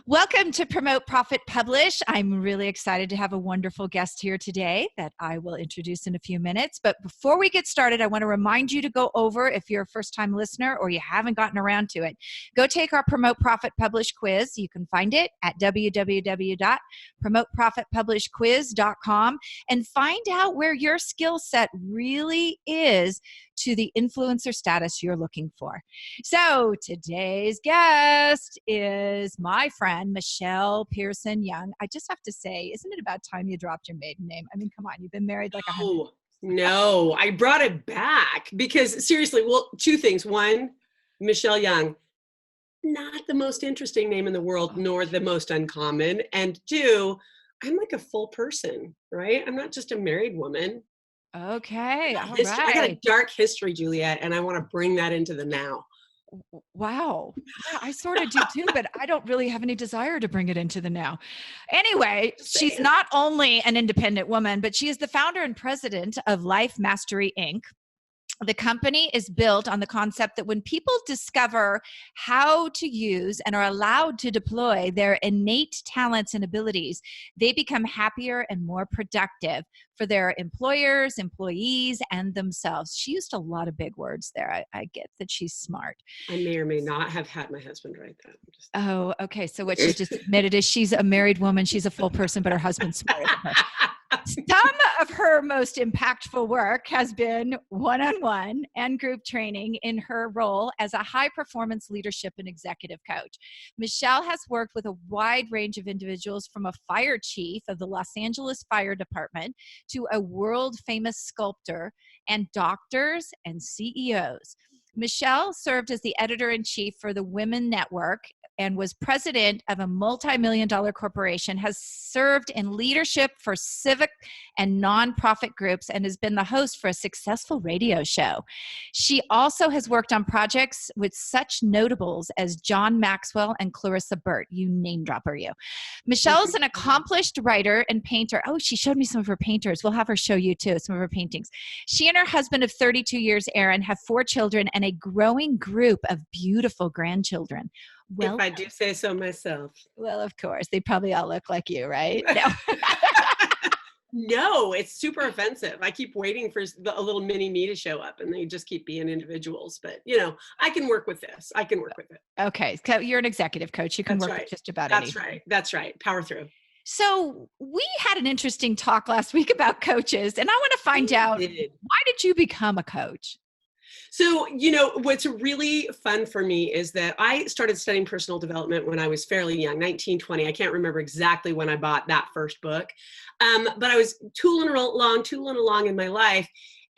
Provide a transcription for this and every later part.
Welcome to Promote, Profit, Publish. I'm really excited to have a wonderful guest here today that I will introduce in a few minutes. But before we get started, I want to remind you to go over, if you're a first-time listener or you haven't gotten around to it, go take our Promote, Profit, Publish quiz. You can find it at www.promoteprofitpublishquiz.com and find out where your skill set really is to the influencer status you're looking for. So today's guest is my friend, Michelle Pierson Young. I just have to say, isn't it about time you dropped your maiden name? I mean, come on, you've been married like 100 years. No, I brought it back because seriously, well, two things. One, Michelle Young, not the most interesting name in the world, nor the most uncommon. And two, I'm like a full person, right? I'm not just a married woman. Okay, all I got a right. dark history, Juliet, and I want to bring that into the now. Wow. Yeah, I sort of do too, but I don't really have any desire to bring it into the now. Anyway, she's not only an independent woman, but she is the founder and president of Life Mastery, Inc. The company is built on the concept that when people discover how to use and are allowed to deploy their innate talents and abilities, they become happier and more productive for their employers, employees, and themselves. She used a lot of big words there. I get that she's smart. I may or may not have had my husband write that. Oh, okay. So what she just admitted is she's a married woman. She's a full person, but her husband's smarter than her. Some of her most impactful work has been one-on-one and group training in her role as a high-performance leadership and executive coach. Michelle has worked with a wide range of individuals, from a fire chief of the Los Angeles Fire Department to a world-famous sculptor and doctors and CEOs. Michelle served as the editor-in-chief for the Women Network and was president of a multi-million-dollar corporation, has served in leadership for civic and nonprofit groups, and has been the host for a successful radio show. She also has worked on projects with such notables as John Maxwell and Clarissa Burt. You name dropper, you. Michelle is an accomplished writer and painter. Oh, she showed me some of her painters. We'll have her show you too, some of her paintings. She and her husband of 32 years, Aaron, have 4 children and a growing group of beautiful grandchildren. Well, if I do say so myself. Well, of course. They probably all look like you, right? No. No, it's super offensive. I keep waiting for a little mini me to show up, and they just keep being individuals. But, I can work with this. I can work with it. Okay. So you're an executive coach. You can work with just about anything. That's right. Power through. So we had an interesting talk last week about coaches, and I want to find out, why did you become a coach? So, what's really fun for me is that I started studying personal development when I was fairly young, 19, 20. I can't remember exactly when I bought that first book. But I was tooling along in my life.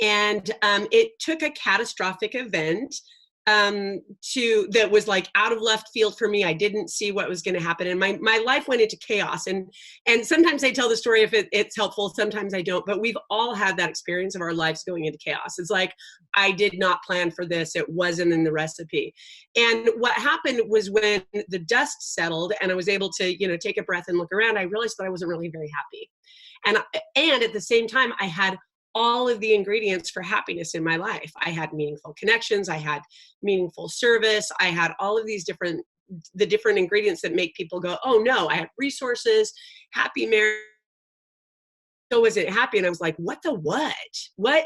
And it took a catastrophic event that was like out of left field for me. I didn't see what was going to happen. And my life went into chaos. And sometimes I tell the story if it's helpful, sometimes I don't, but we've all had that experience of our lives going into chaos. It's like, I did not plan for this. It wasn't in the recipe. And what happened was when the dust settled and I was able to, take a breath and look around, I realized that I wasn't really very happy. And at the same time, I had all of the ingredients for happiness in my life. I had meaningful connections. I had meaningful service. I had all of these different ingredients that make people go, oh no, I had resources, happy marriage. So was it happy? And I was like, what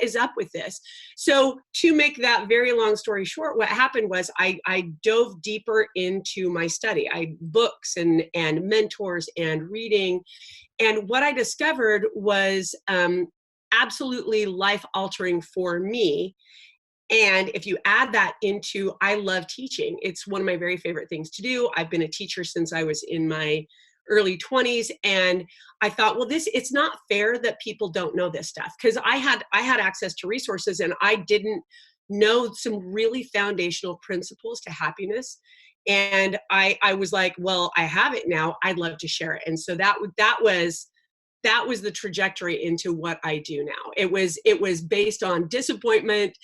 is up with this? So to make that very long story short, what happened was I dove deeper into my study. Books and mentors and reading. And what I discovered was, absolutely life-altering for me. And if you add that into, I love teaching. It's one of my very favorite things to do. I've been a teacher since I was in my early 20s. And I thought, well, it's not fair that people don't know this stuff. Because I had access to resources and I didn't know some really foundational principles to happiness. And I was like, well, I have it now. I'd love to share it. And so that was the trajectory into what I do now. It was based on disappointment,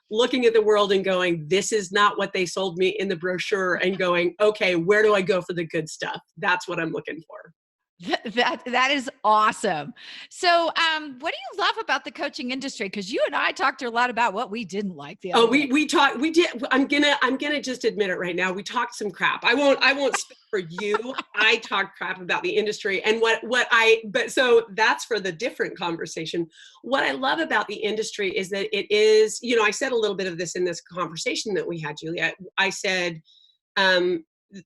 looking at the world and going, this is not what they sold me in the brochure, and going, okay, where do I go for the good stuff? That's what I'm looking for. That is awesome. So, what do you love about the coaching industry? Because you and I talked a lot about what we didn't like the Oh, other day. we talked, we did. I'm gonna just admit it right now. We talked some crap. I won't speak for you. I talked crap about the industry and but so that's for the different conversation. What I love about the industry is that it is, I said a little bit of this in this conversation that we had, Julia. I said,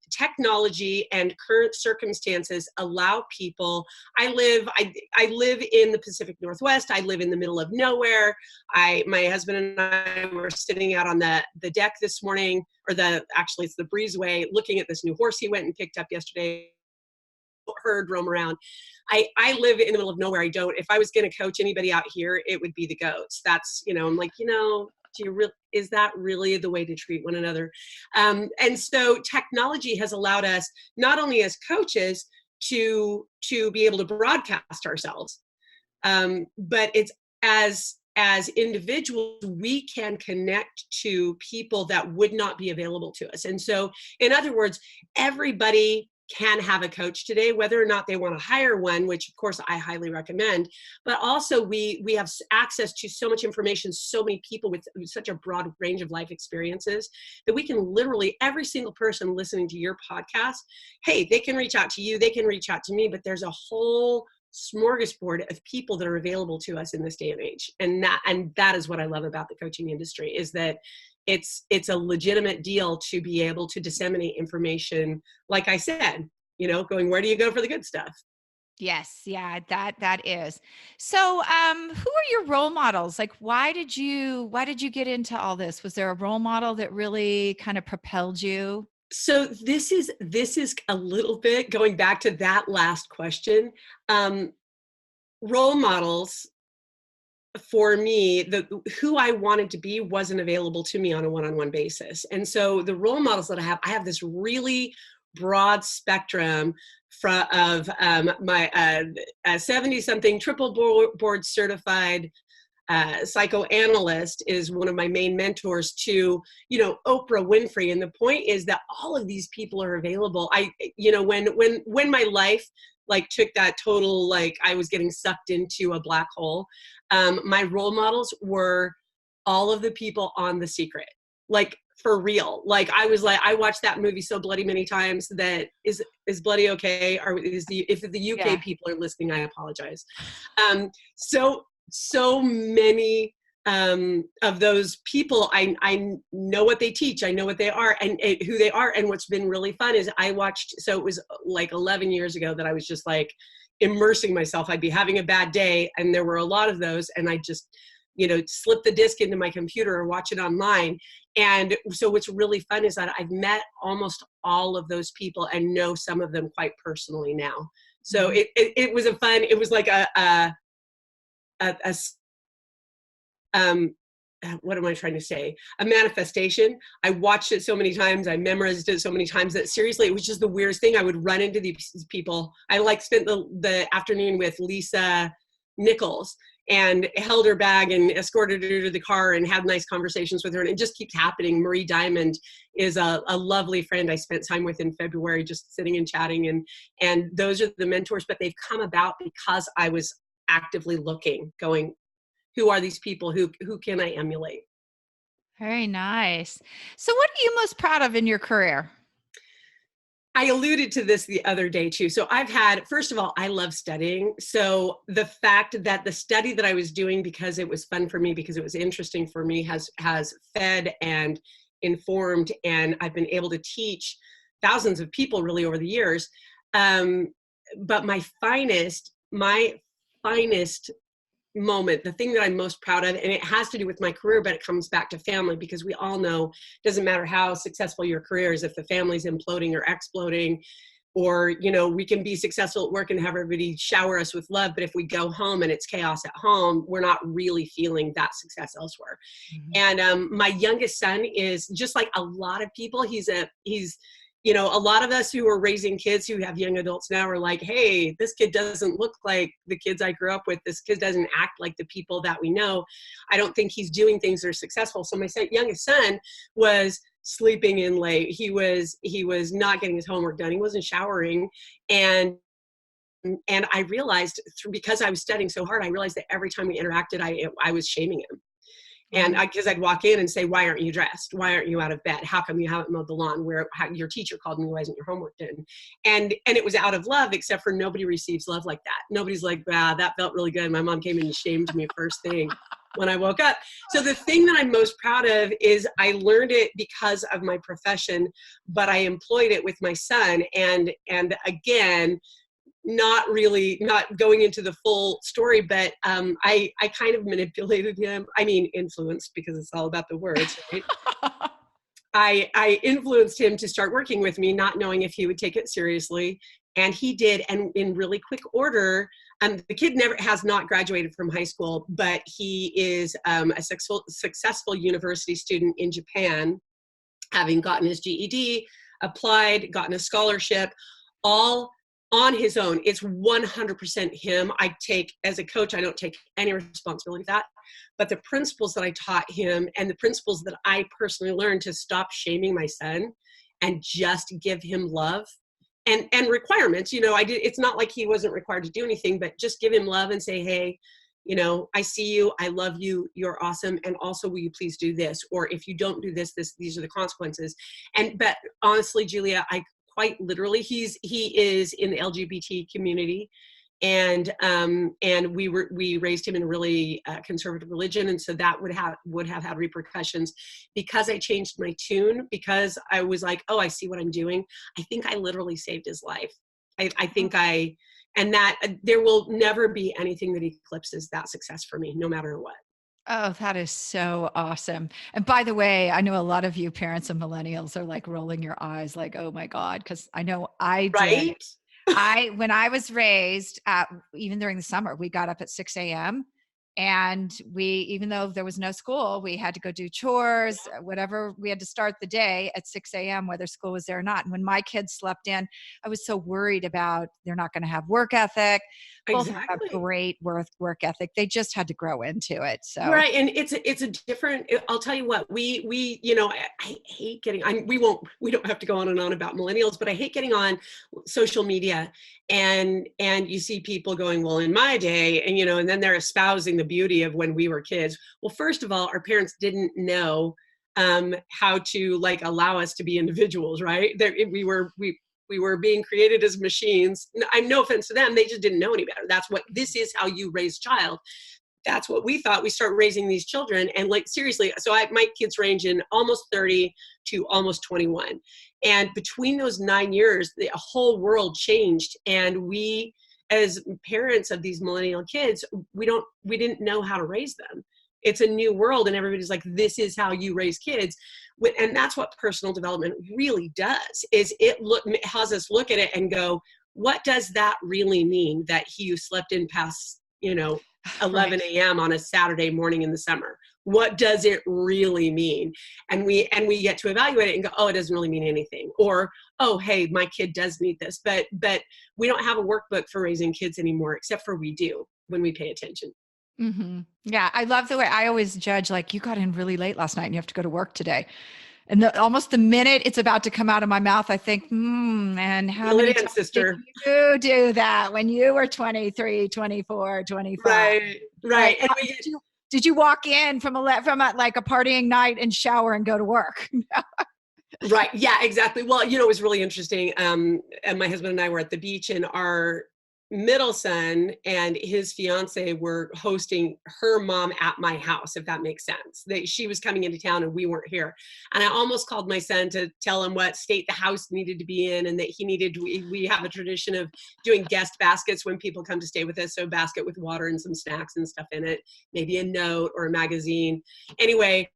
technology and current circumstances allow people. I live in the Pacific Northwest. I live in the middle of nowhere. My husband and I were sitting out on the deck this morning, or actually it's the breezeway, looking at this new horse he went and picked up yesterday. Herd roam around. I live in the middle of nowhere. If I was going to coach anybody out here, it would be the goats. That's, I'm like, is that really the way to treat one another? And so technology has allowed us, not only as coaches, to be able to broadcast ourselves, but it's as individuals, we can connect to people that would not be available to us. And so, in other words, everybody can have a coach today, whether or not they want to hire one, which of course I highly recommend, but also we have access to so much information, so many people with such a broad range of life experiences that we can literally, every single person listening to your podcast, hey, they can reach out to you, they can reach out to me, but there's a whole smorgasbord of people that are available to us in this day and age. And that is what I love about the coaching industry, is that it's a legitimate deal to be able to disseminate information. Like I said, going, where do you go for the good stuff? Yes. Yeah, that is. So, who are your role models? Like, why did you get into all this? Was there a role model that really kind of propelled you? So this is a little bit going back to that last question. Role models for me, who I wanted to be wasn't available to me on a one-on-one basis. And so the role models that I have this really broad spectrum of my 70-something triple board certified psychoanalyst is one of my main mentors, to Oprah Winfrey. And the point is that all of these people are available. When my life took that total, I was getting sucked into a black hole, my role models were all of the people on The Secret, for real. I watched that movie so bloody many times that is bloody okay? Or if the UK people are listening, I apologize. So many of those people, I know what they teach, I know what they are, and who they are. And what's been really fun is so it was 11 years ago that I was just immersing myself. I'd be having a bad day, and there were a lot of those, and I just slip the disc into my computer or watch it online. And so what's really fun is that I've met almost all of those people and know some of them quite personally now. So it was it was like what am I trying to say? A manifestation. I watched it so many times. I memorized it so many times that seriously, it was just the weirdest thing. I would run into these people. I spent the afternoon with Lisa Nichols and held her bag and escorted her to the car and had nice conversations with her. And it just keeps happening. Marie Diamond is a lovely friend I spent time with in February, just sitting and chatting. And those are the mentors, but they've come about because I was actively looking, going, who are these people? Who can I emulate? Very nice. So what are you most proud of in your career? I alluded to this the other day too. So first of all, I love studying. So the fact that the study that I was doing, because it was fun for me, because it was interesting for me, has fed and informed, and I've been able to teach thousands of people really over the years. But my finest moment, the thing that I'm most proud of, and it has to do with my career, but it comes back to family, because we all know it doesn't matter how successful your career is, if the family's imploding or exploding, or we can be successful at work and have everybody shower us with love, but if we go home and it's chaos at home, we're not really feeling that success elsewhere. Mm-hmm. And my youngest son is just like a lot of people. He's a lot of us who are raising kids who have young adults now are like, hey, this kid doesn't look like the kids I grew up with. This kid doesn't act like the people that we know. I don't think he's doing things that are successful. So my youngest son was sleeping in late. He was not getting his homework done. He wasn't showering. And and I realized because I was studying so hard, I realized that every time we interacted, I was shaming him. And because I'd walk in and say, why aren't you dressed? Why aren't you out of bed? How come you haven't mowed the lawn? Your teacher called me, why isn't your homework done? And it was out of love, except for nobody receives love like that. Nobody's like, wow, that felt really good. My mom came in and shamed me first thing when I woke up. So the thing that I'm most proud of is I learned it because of my profession, but I employed it with my son. And again, not going into the full story, but I kind of manipulated him. I mean, influenced, because it's all about the words, right? I influenced him to start working with me, not knowing if he would take it seriously. And he did. And in really quick order, the kid has not graduated from high school, but he is a successful university student in Japan, having gotten his GED, applied, gotten a scholarship, all on his own. It's 100% him. As a coach, I don't take any responsibility for that. But the principles that I taught him and the principles that I personally learned to stop shaming my son and just give him love and requirements, it's not like he wasn't required to do anything, but just give him love and say, hey, I see you, I love you, you're awesome, and also will you please do this? Or if you don't do this, these are the consequences. But honestly, Julia, I quite literally, he is in the LGBT community, and we raised him in a really conservative religion, and so that would have had repercussions. Because I changed my tune, because I was like, oh, I see what I'm doing. I think I literally saved his life. And that there will never be anything that eclipses that success for me, no matter what. Oh, that is so awesome. And by the way, I know a lot of you parents of millennials are like rolling your eyes like, oh my God, because I know I did. Right? When I was raised, even during the summer, we got up at 6 a.m. and even though there was no school, we had to go do chores, whatever. We had to start the day at 6 a.m., whether school was there or not. And when my kids slept in, I was so worried about they're not going to have work ethic. Both have Exactly. great work ethic. They just had to grow into it. So right, and it's a different. I'll tell you what, we I hate getting. We don't have to go on and on about millennials, but I hate getting on social media and you see people going, well, in my day, and then they're espousing the beauty of when we were kids. Well, first of all, our parents didn't know how to allow us to be individuals, right? We were being created as machines. I'm no offense to them. They just didn't know any better. This is how you raise child. That's what we thought. We start raising these children, and seriously, so my kids range in almost 30 to almost 21. And between those 9 years, the whole world changed. And we, as parents of these millennial kids, we didn't know how to raise them. It's a new world, and everybody's like, this is how you raise kids. And that's what personal development really does, is it has us look at it and go, what does that really mean that you slept in past, 11 a.m. on a Saturday morning in the summer? What does it really mean? And we get to evaluate it and go, oh, it doesn't really mean anything. Or, oh, hey, my kid does need this. But we don't have a workbook for raising kids anymore, except for we do when we pay attention. Mm-hmm. Yeah, I love the way I always judge, you got in really late last night and you have to go to work today. And almost the minute it's about to come out of my mouth, I think, and how many times did you do that when you were 23, 24, 25? Right. And did you walk in from a partying night and shower and go to work? Right. Yeah, exactly. Well, it was really interesting. And my husband and I were at the beach, and our middle son and his fiance were hosting her mom at my house, if that makes sense. She was coming into town and we weren't here. And I almost called my son to tell him what state the house needed to be in, and that we have a tradition of doing guest baskets when people come to stay with us. So a basket with water and some snacks and stuff in it, maybe a note or a magazine. Anyway,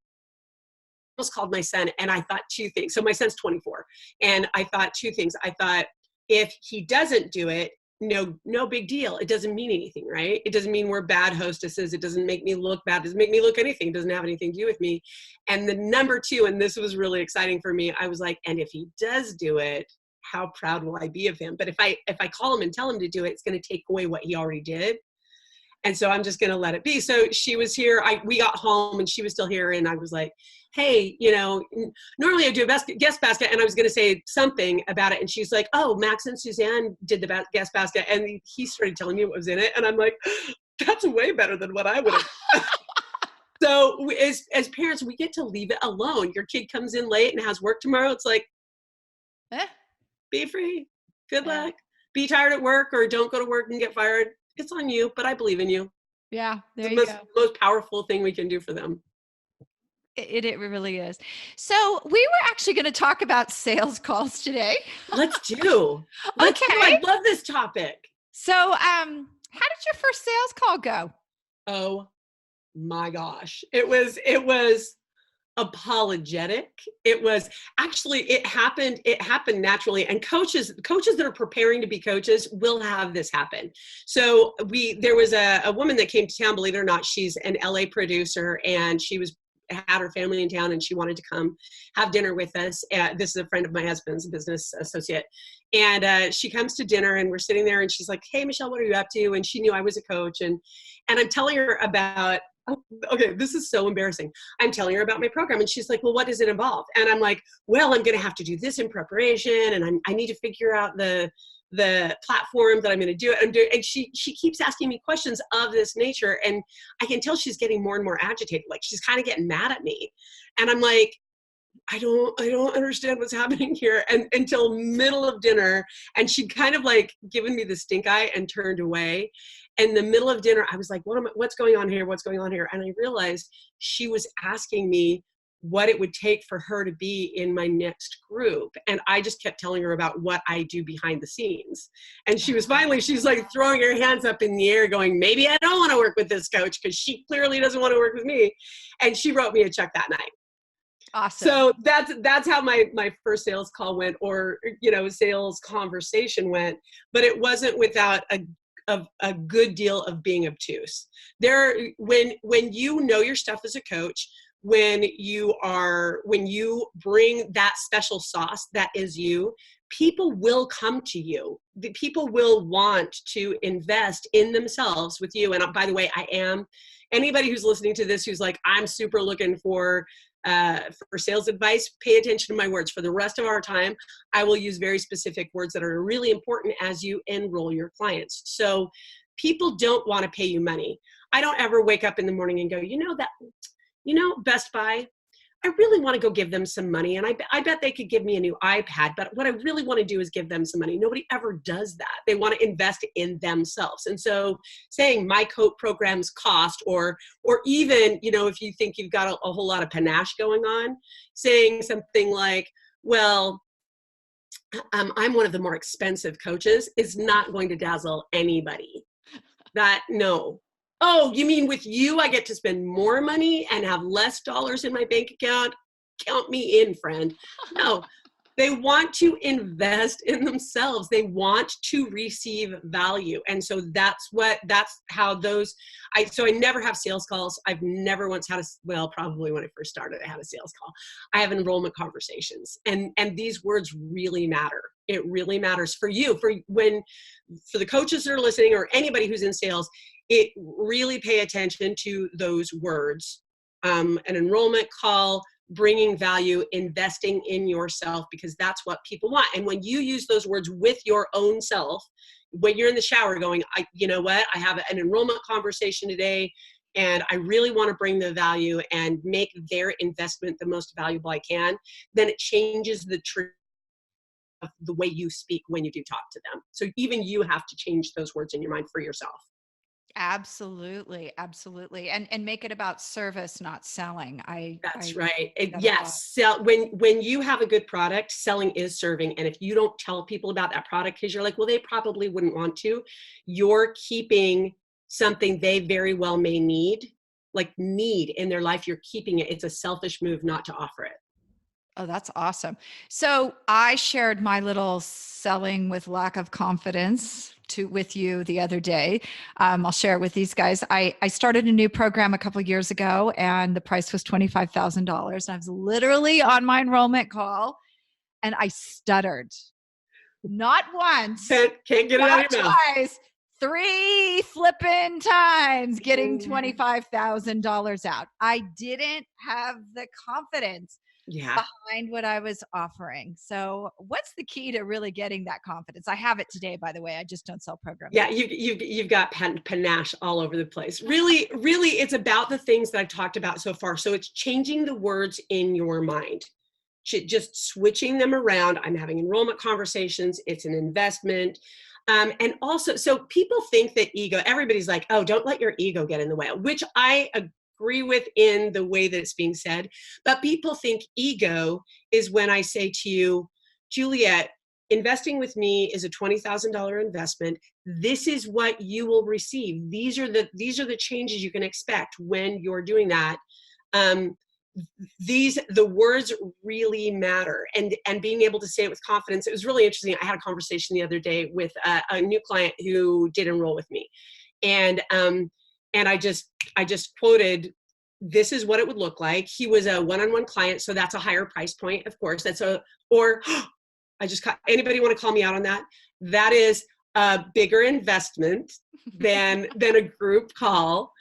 almost called my son, and I thought two things. So my son's 24, and I thought two things. I thought, if he doesn't do it, no big deal. It doesn't mean anything, right? It doesn't mean we're bad hostesses. It doesn't make me look bad. It doesn't make me look anything. It doesn't have anything to do with me. And the number two, and this was really exciting for me, I was like, and if he does do it, how proud will I be of him? But if I call him and tell him to do it, it's going to take away what he already did. And so I'm just going to let it be. So she was here. We got home and she was still here. And I was like, hey, normally I do a guest basket. And I was going to say something about it. And she's like, oh, Max and Suzanne did the guest basket. And he started telling me what was in it. And I'm like, that's way better than what I would have. So as parents, we get to leave it alone. Your kid comes in late and has work tomorrow. It's like, be free. Good luck. Be tired at work or don't go to work and get fired. It's on you, but I believe in you. Yeah, there you go. Most powerful thing we can do for them. It really is. So we were actually going to talk about sales calls today. Let's do. I love this topic. So how did your first sales call go? Oh my gosh. It was apologetic. It happened naturally. And coaches that are preparing to be coaches will have this happen. So there was a woman that came to town, believe it or not. She's an LA producer, and she had her family in town, and she wanted to come have dinner with us. This is a friend of my husband's, a business associate. And she comes to dinner, and we're sitting there, and she's like, hey, Michelle, what are you up to? And she knew I was a coach. And I'm telling her about, okay, this is so embarrassing. I'm telling her about my program, and she's like, well, what does it involve? And I'm like, well, I'm going to have to do this in preparation, and I need to figure out the platform that I'm going to do it. And she keeps asking me questions of this nature, and I can tell she's getting more and more agitated. Like, she's kind of getting mad at me. And I'm like, I don't understand what's happening here. And until middle of dinner, and she'd kind of like given me the stink eye and turned away. In the middle of dinner, I was like, what's going on here? What's going on here? And I realized she was asking me what it would take for her to be in my next group. And I just kept telling her about what I do behind the scenes. And she's like throwing her hands up in the air going, maybe I don't want to work with this coach, because she clearly doesn't want to work with me. And she wrote me a check that night. Awesome. So that's how my first sales call went, or, sales conversation went, but it wasn't without a good deal of being obtuse. When you know your stuff as a coach, when you bring that special sauce that is you, people will come to you. The people will want to invest in themselves with you. And by the way, anybody who's listening to this who's like, I'm super looking for sales advice, pay attention to my words. For the rest of our time, I will use very specific words that are really important as you enroll your clients. So people don't want to pay you money. I don't ever wake up in the morning and go, Best Buy, I really want to go give them some money. And I bet they could give me a new iPad, but what I really want to do is give them some money. Nobody ever does that. They want to invest in themselves. And so saying my coach programs cost, or even, if you think you've got a whole lot of panache going on, saying something like, well, I'm one of the more expensive coaches, is not going to dazzle anybody. No. Oh, you mean with you, I get to spend more money and have less dollars in my bank account? Count me in, friend. No, they want to invest in themselves. They want to receive value. And so that's how so I never have sales calls. I've never once had probably when I first started, I had a sales call. I have enrollment conversations, and these words really matter. It really matters for you, for the coaches that are listening, or anybody who's in sales. It really pay attention to those words. An enrollment call, bringing value, investing in yourself, because that's what people want. And when you use those words with your own self, when you're in the shower going, you know what, I have an enrollment conversation today, and I really want to bring the value and make their investment the most valuable I can, then it changes the truth of the way you speak when you do talk to them. So even you have to change those words in your mind for yourself. Absolutely. Absolutely. And make it about service, not selling. That's right. Yes. When you have a good product, selling is serving. And if you don't tell people about that product, because you're like, well, they probably wouldn't want to, you're keeping something they very well may need in their life. You're keeping it. It's a selfish move not to offer it. Oh, that's awesome. So I shared my little selling with lack of confidence with you the other day. I'll share it with these guys. I started a new program a couple of years ago, and the price was $25,000. I was literally on my enrollment call, and I stuttered. Not once, can't get it out of your mouth. Twice, 3 flipping times getting $25,000 out. I didn't have the confidence behind what I was offering. So what's the key to really getting that confidence? I have it today, by the way. I just don't sell programs. Yeah, you've got panache all over the place. Really, it's about the things that I've talked about so far. So it's changing the words in your mind, just switching them around. I'm having enrollment conversations. It's an investment. And also, so people think that ego, everybody's like, oh, don't let your ego get in the way, which I agree with in the way that it's being said. But people think ego is when I say to you, Juliet, investing with me is a $20,000 investment. This is what you will receive. These are the changes you can expect when you're doing that. The words really matter, and being able to say it with confidence. It was really interesting. I had a conversation the other day with a new client who did enroll with me, and I just quoted, this is what it would look like. He was a one-on-one client, so that's a higher price point, of course. Anybody want to call me out on that? That is a bigger investment than a group call.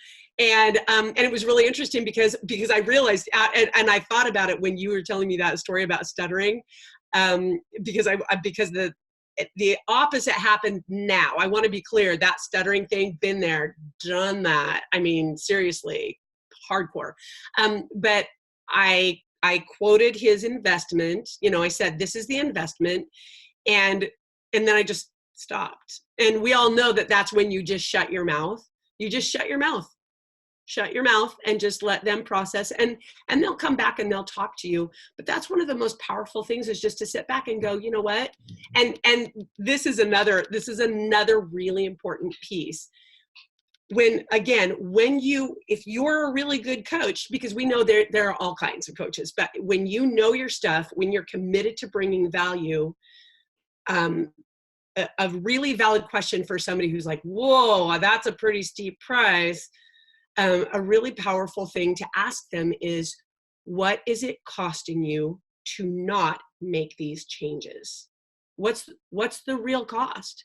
And it was really interesting because I realized, and I thought about it when you were telling me that story about stuttering, because the opposite happened now. I want to be clear, that stuttering thing, been there, done that. I mean, seriously, hardcore. But I quoted his investment. I said, this is the investment. And then I just stopped. And we all know that that's when you just shut your mouth. You just shut your mouth. Shut your mouth and just let them process, and they'll come back and they'll talk to you. But that's one of the most powerful things, is just to sit back and go, you know what? And this is another really important piece. If you're a really good coach, because we know there are all kinds of coaches, but when you know your stuff, when you're committed to bringing value, a really valid question for somebody who's like, whoa, that's a pretty steep price. A really powerful thing to ask them is, what is it costing you to not make these changes? What's the real cost?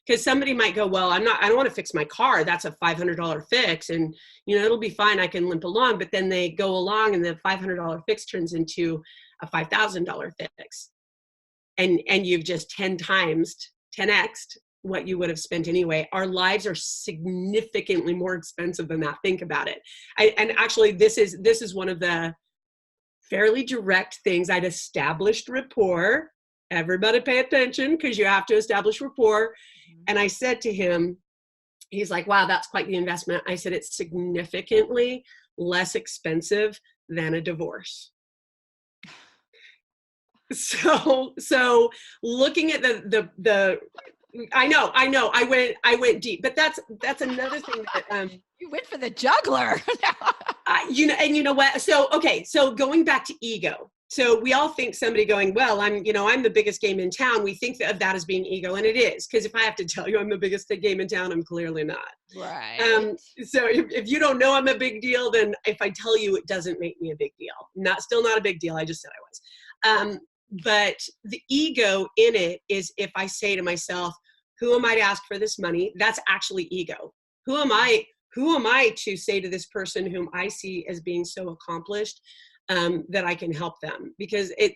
Because somebody might go, well, I don't want to fix my car. That's a $500 fix. And, it'll be fine. I can limp along. But then they go along and the $500 fix turns into a $5,000 fix. And you've just 10x'd what you would have spent anyway. Our lives are significantly more expensive than that. Think about it. And actually, this is one of the fairly direct things. I'd established rapport. Everybody pay attention, because you have to establish rapport. And I said to him, he's like, wow, that's quite the investment. I said, it's significantly less expensive than a divorce. So looking at the I know. I went deep, but that's another thing that you went for the juggler. and you know what? So going back to ego. So we all think somebody going, well, I'm the biggest game in town. We think of that as being ego, and it is, because if I have to tell you I'm the biggest game in town, I'm clearly not. Right. So if you don't know I'm a big deal, then if I tell you, it doesn't make me a big deal. Still not a big deal. I just said I was. But the ego in it is, if I say to myself, who am I to ask for this money? That's actually ego. Who am I to say to this person whom I see as being so accomplished, that I can help them? Because it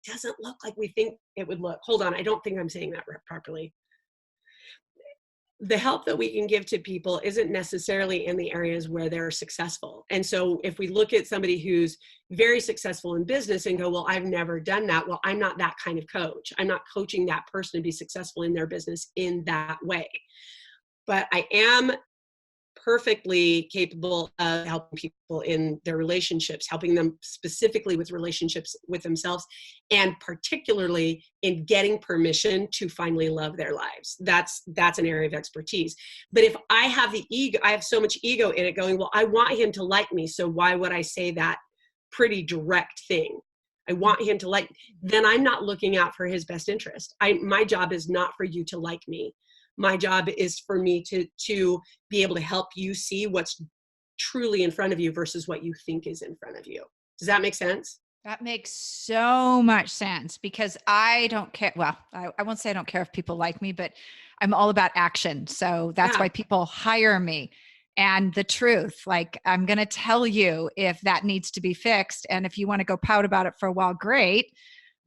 doesn't look like we think it would look. Hold on, I don't think I'm saying that properly. The help that we can give to people isn't necessarily in the areas where they're successful. And so if we look at somebody who's very successful in business and go, well, I've never done that. Well, I'm not that kind of coach. I'm not coaching that person to be successful in their business in that way. But I am perfectly capable of helping people in their relationships, helping them specifically with relationships with themselves, and particularly in getting permission to finally love their lives. That's an area of expertise. But if I have the ego, I have so much ego in it going, well, I want him to like me, so why would I say that pretty direct thing? I want him to like, then I'm not looking out for his best interest. My job is not for you to like me. My job is for me to be able to help you see what's truly in front of you versus what you think is in front of you. Does that make sense? That makes so much sense, because I don't care. Well, I won't say I don't care if people like me, but I'm all about action. So that's Yeah. why people hire me. And the truth, like, I'm going to tell you if that needs to be fixed. And if you want to go pout about it for a while, great,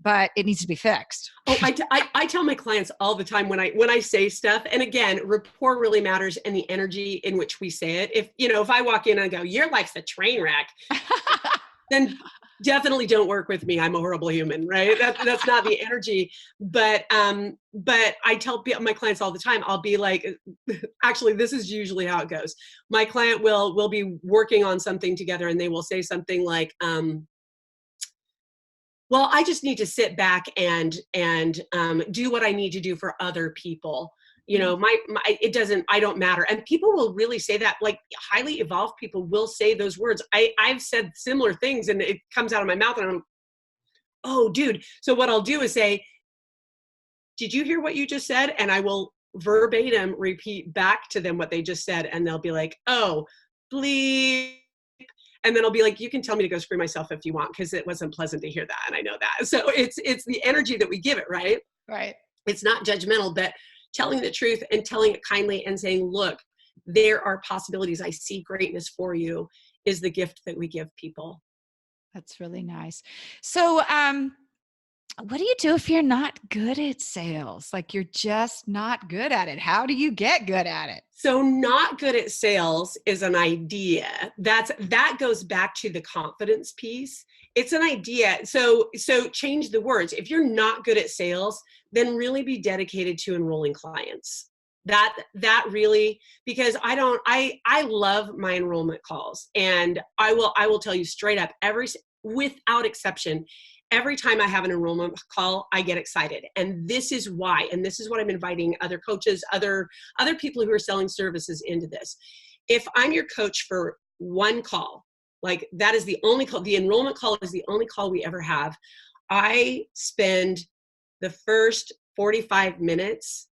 but it needs to be fixed. Oh, I tell my clients all the time when I say stuff, and again, rapport really matters and the energy in which we say it. If I walk in and I go, "Your life's a train wreck," then definitely don't work with me. I'm a horrible human, right? That's not the energy. But I tell my clients all the time, I'll be like, actually, this is usually how it goes. My client will be working on something together, and they will say something like, well, I just need to sit back and do what I need to do for other people. I don't matter. And people will really say that, like highly evolved people will say those words. I've said similar things and it comes out of my mouth and I'm, oh, dude. So what I'll do is say, did you hear what you just said? And I will verbatim repeat back to them what they just said. And they'll be like, oh, bleep. And then I'll be like, you can tell me to go screw myself if you want, because it wasn't pleasant to hear that. And I know that. So it's the energy that we give it, right? Right. It's not judgmental, but telling the truth and telling it kindly and saying, look, there are possibilities. I see greatness for you is the gift that we give people. That's really nice. So, what do you do if you're not good at sales? Like you're just not good at it. How do you get good at it? So not good at sales is an idea. That goes back to the confidence piece. It's an idea. So change the words. If you're not good at sales, then really be dedicated to enrolling clients. That really, because I love my enrollment calls, and I will tell you straight up, without exception, every time I have an enrollment call, I get excited. And this is why, and this is what I'm inviting other coaches, other people who are selling services into this. If I'm your coach for one call, like that is the only call, the enrollment call is the only call we ever have. I spend the first 45 minutes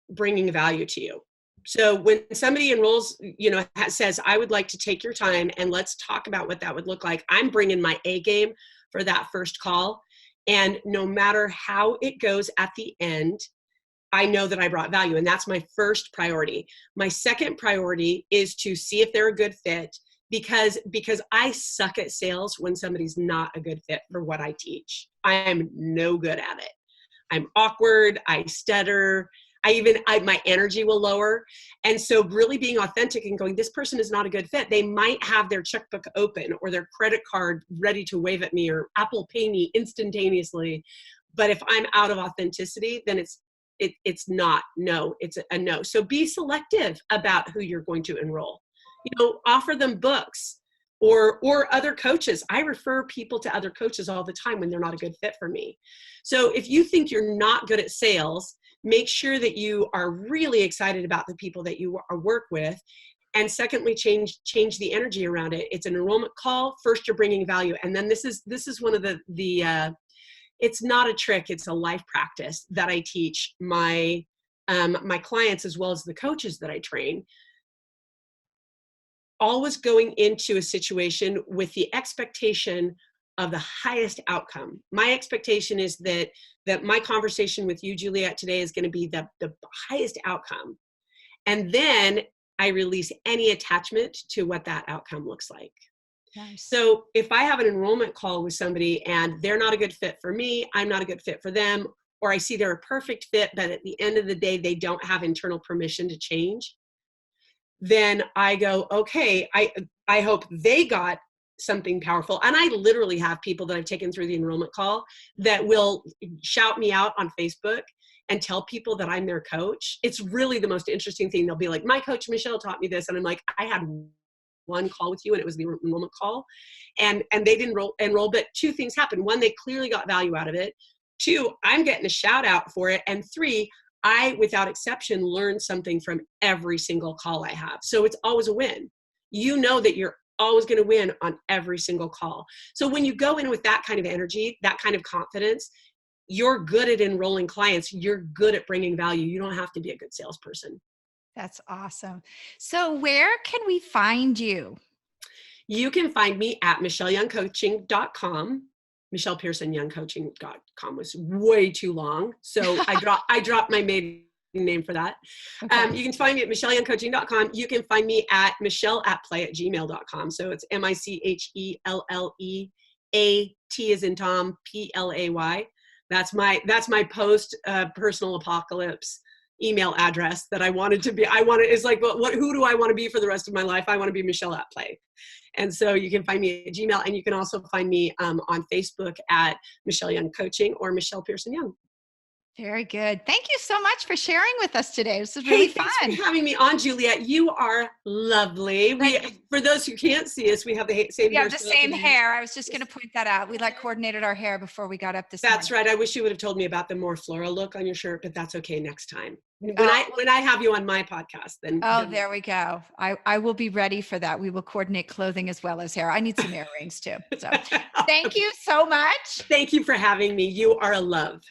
bringing value to you. So when somebody enrolls, says, I would like to take your time and let's talk about what that would look like, I'm bringing my A game for that first call. And no matter how it goes at the end, I know that I brought value. And that's my first priority. My second priority is to see if they're a good fit, because I suck at sales when somebody's not a good fit for what I teach. I am no good at it. I'm awkward. I stutter. My energy will lower. And so really being authentic and going, this person is not a good fit. They might have their checkbook open or their credit card ready to wave at me or Apple Pay me instantaneously. But if I'm out of authenticity, then it's not, no, it's a no. So be selective about who you're going to enroll. Offer them books or other coaches. I refer people to other coaches all the time when they're not a good fit for me. So if you think you're not good at sales, make sure that you are really excited about the people that you work with. And secondly, change the energy around it. It's an enrollment call. First, you're bringing value. And then this is one of the it's not a trick. It's a life practice that I teach my clients as well as the coaches that I train. Always going into a situation with the expectation of the highest outcome. My expectation is that my conversation with you, Juliet, today is going to be the highest outcome. And then I release any attachment to what that outcome looks like. Nice. So if I have an enrollment call with somebody and they're not a good fit for me, I'm not a good fit for them, or I see they're a perfect fit, but at the end of the day, they don't have internal permission to change, then I go, okay, I hope they got something powerful. And I literally have people that I've taken through the enrollment call that will shout me out on Facebook and tell people that I'm their coach. It's really the most interesting thing. They'll be like, my coach Michelle taught me this. And I'm like, I had one call with you and it was the enrollment call. And they didn't enroll, but two things happened. One, they clearly got value out of it. Two, I'm getting a shout out for it. And three, I, without exception, learn something from every single call I have. So it's always a win. You know that you're always going to win on every single call. So when you go in with that kind of energy, that kind of confidence, you're good at enrolling clients. You're good at bringing value. You don't have to be a good salesperson. That's awesome. So where can we find you? You can find me at michelleyoungcoaching.com. MichellePearsonYoungCoaching.com was way too long. So I dropped my maiden name for that. Okay. You can find me at MichelleYoungCoaching.com. You can find me at Michelle@play@gmail.com. So it's MICHELLEAT as in Tom, PLAY. That's my post personal apocalypse email address that I wanted to be. It's like, who do I want to be for the rest of my life? I want to be Michelle@play. And so you can find me at Gmail, and you can also find me on Facebook at Michelle Young Coaching or Michelle Pierson Young. Very good. Thank you so much for sharing with us today. This is really fun. Thanks for having me on, Juliet. You are lovely. For those who can't see us, we have the same hair. We have the same hair. I was just going to point that out. We coordinated our hair before we got up this morning. That's right. I wish you would have told me about the more floral look on your shirt, but that's okay next time. When I have you on my podcast, then. There we go. I will be ready for that. We will coordinate clothing as well as hair. I need some earrings too. So thank you so much. Thank you for having me. You are a love.